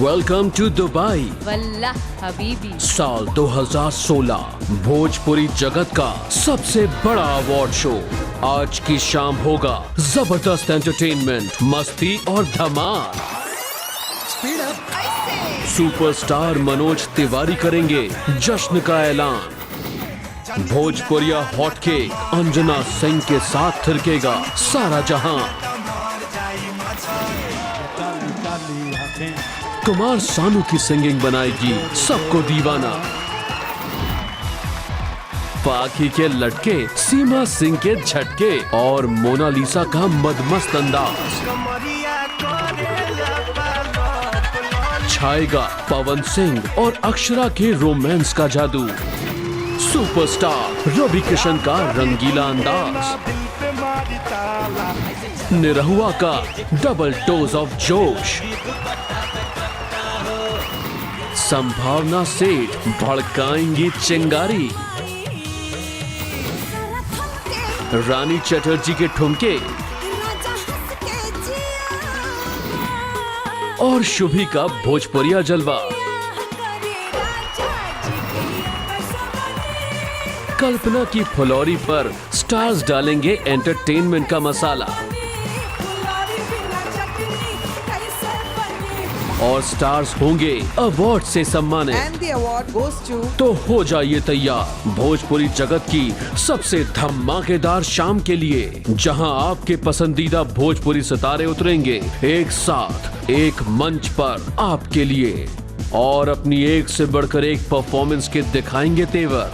Welcome to Dubai. वल्लाह हबीबी। साल 2016 भोजपुरी जगत का सबसे बड़ा अवार्ड शो। आज की शाम होगा जबरदस्त एंटरटेनमेंट, मस्ती और धमाल। सुपरस्टार मनोज तिवारी करेंगे जश्न का ऐलान। भोजपुरिया हॉट केक अंजना सिंह के साथ थिरकेगा सारा जहां। कुमार सानू की सिंगिंग बनाएगी सबको दीवाना। पाखी के लटके, सीमा सिंह के झटके और मोनालिसा का मदमस्त अंदाज। छाएगा पवन सिंह और अक्षरा के रोमांस का जादू। सुपरस्टार रवि किशन का रंगीला अंदाज। निरहुआ का डबल डोज ऑफ जोश। संभावना सेठ भड़काएंगी चिंगारी। रानी चटर्जी के ठुमके और शुभी का भोजपुरिया जलवा। कल्पना की फुलौरी पर स्टार्स डालेंगे एंटरटेनमेंट का मसाला। और स्टार्स होंगे अवार्ड से सम्मानित। And the award goes to... तो हो जाइए तैयार भोजपुरी जगत की सबसे धमाकेदार शाम के लिए, जहां आपके पसंदीदा भोजपुरी सितारे उतरेंगे एक साथ एक मंच पर आपके लिए और अपनी एक से बढ़कर एक परफॉर्मेंस के दिखाएंगे तेवर।